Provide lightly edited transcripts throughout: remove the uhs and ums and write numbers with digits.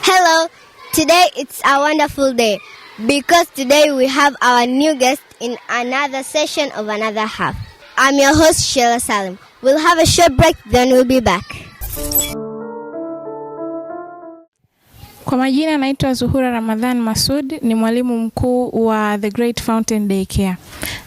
Hello, today it's a wonderful day because today we have our new guest in another session of another half. I'm your host Sheila Salim. We'll have a short break, then we'll be back. Kwa majina naitwa Zuhura Ramadhan Masud, ni mwalimu mkuu wa The Great Fountain Daycare.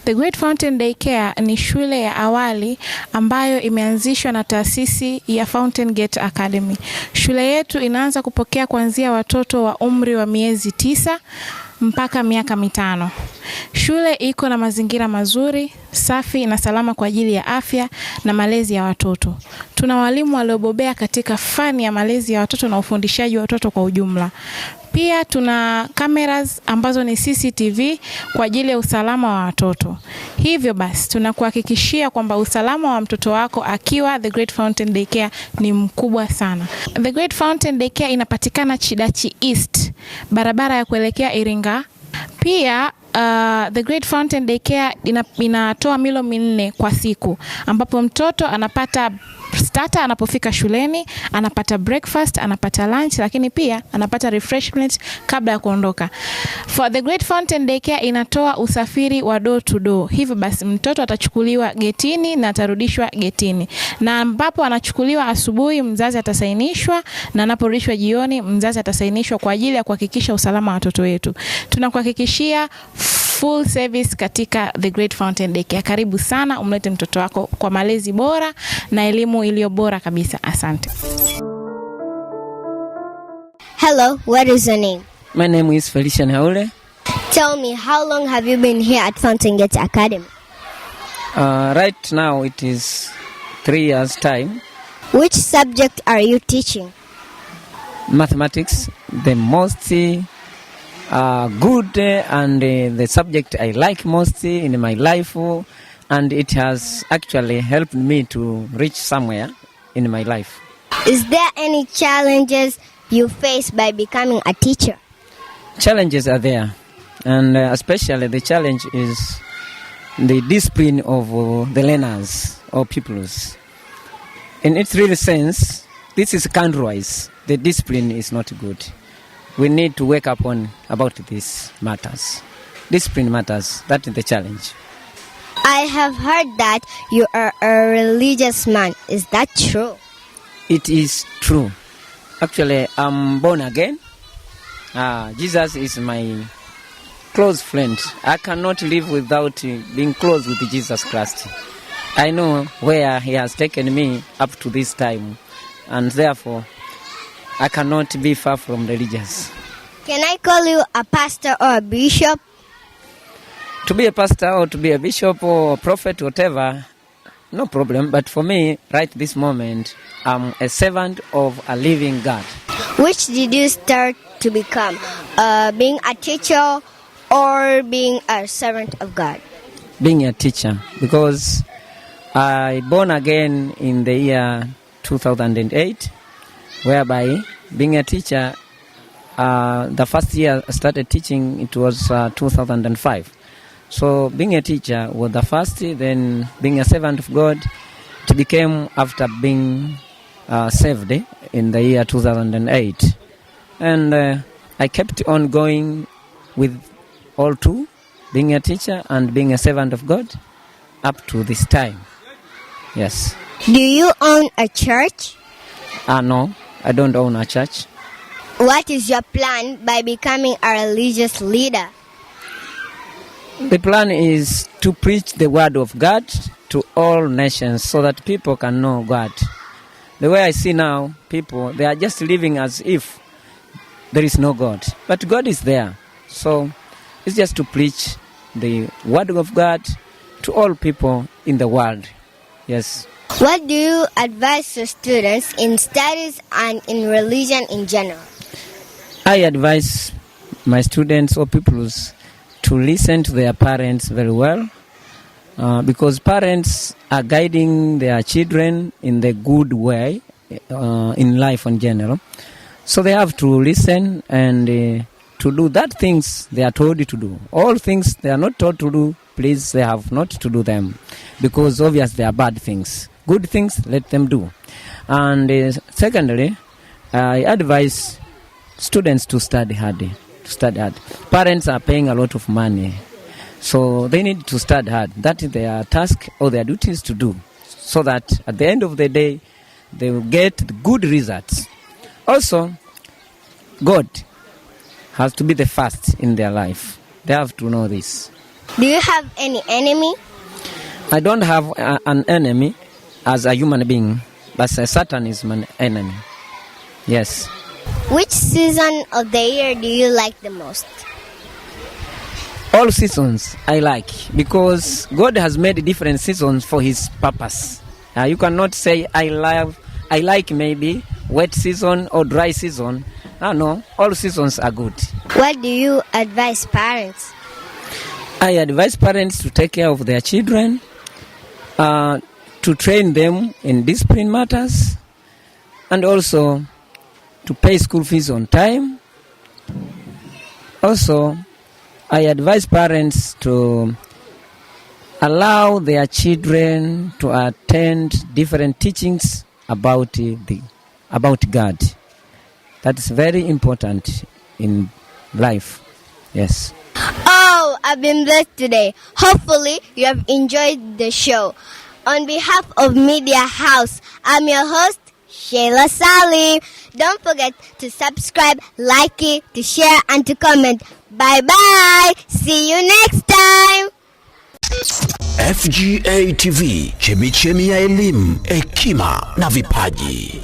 The Great Fountain Daycare ni shule ya awali ambayo imeanzishwa na taasisi ya Fountain Gate Academy. Shule yetu inaanza kupokea kuanzia watoto wa umri wa miezi 9 mpaka miaka 5. Shule iko na mazingira mazuri, safi na salama kwa ajili ya afya na malezi ya watoto. Tuna walimu waliobobea katika fani ya malezi ya watoto na ufundishaji wa watoto kwa ujumla. Pia tuna cameras ambazo ni CCTV kwa ajili ya usalama wa watoto. Hivyo basi tunakuhakikishia kwamba usalama wa mtoto wako akiwa The Great Fountain Daycare ni mkubwa sana. The Great Fountain Daycare inapatikana Chidachi East, barabara ya kuelekea Iringa. Pia The Great Fountain Daycare inatoa milo 4 kwa siku, ambapo mtoto anapata starter anapofika shuleni, anapata breakfast, anapata lunch, lakini pia anapata refreshment kabla ya kuondoka. For The Great Fountain Daycare inatoa usafiri wa door to door. Hivyo basi mtoto atachukuliwa getini na atarudishwa getini. Na ambapo anachukuliwa asubuhi, mzazi atasainishwa, na anaporudishwa jioni, mzazi atasainishwa kwa ajili ya kuhakikisha usalama wa watoto wetu. Tunakuhakikishia full service katika The Great Fountain Daycare. Karibu sana, umlete mtoto wako kwa malezi bora na elimu iliyo bora kabisa. Asante. Hello, what is your name? My name is Felician Haule. Tell me, how long have you been here at Fountain Gate Academy? Right now it is 3 years time. Which subject are you teaching? Mathematics, the most good and the subject I like most in my life, and it has actually helped me to reach somewhere in my life. Is there any challenges you face by becoming a teacher? Challenges are there, and especially the challenge is the discipline of the learners or pupils. In its real sense, this is country-wise. The discipline is not good. We need to wake up on about these matters. Discipline matters. That is the challenge. I have heard that you are a religious man. Is that true? It is true. Actually, I'm born again. Jesus is my close friend. I cannot live without being close with Jesus Christ. I know where he has taken me up to this time, and therefore I cannot be far from religious. Can I call you a pastor or a bishop? To be a pastor or to be a bishop or a prophet, whatever, no problem. But for me, right this moment, I'm a servant of a living God. Which did you start to become? Being a teacher or being a servant of God? Being a teacher, because I born again in the year 2008, whereby being a teacher, the first year I started teaching, it was 2005. So being a teacher was the first, then being a servant of God, it became after being saved in the year 2008. And I kept on going with all two, being a teacher and being a servant of God, up to this time. Yes. Do you own a church? No, I don't own a church. What is your plan by becoming a religious leader? The plan is to preach the word of God to all nations so that people can know God. The way I see now, people, they are just living as if there is no God. But God is there. So it's just to preach the word of God to all people in the world. Yes. What do you advise your students in studies and in religion in general? I advise my students or pupils to listen to their parents very well, because parents are guiding their children in the good way in life in general. So they have to listen and to do that things they are told to do. All things they are not told to do, please, they have not to do them, because obviously they are bad things. Good things, let them do. And secondly, I advise students to study hard. Parents are paying a lot of money, so they need to study hard. That is their task or their duties to do, so that at the end of the day, they will get good results. Also, God has to be the first in their life. They have to know this. Do you have any enemy? I don't have an enemy as a human being, but Satan is my enemy. Yes. Which season of the year do you like the most? All seasons I like, because God has made different seasons for his purpose. You cannot say I like maybe wet season or dry season. No, all seasons are good. What do you advise parents? I advise parents to take care of their children, to train them in discipline matters, and also to pay school fees on time. Also, I advise parents to allow their children to attend different teachings about God. That's very important in life. Yes. Oh, I've been blessed today. Hopefully, you have enjoyed the show. On behalf of Media House, I'm your host, Shayla Salim. Don't forget to subscribe, like it, to share, and to comment. Bye-bye. See you next time. FGA TV, chemichemi ya elimu, hekima na vipaji.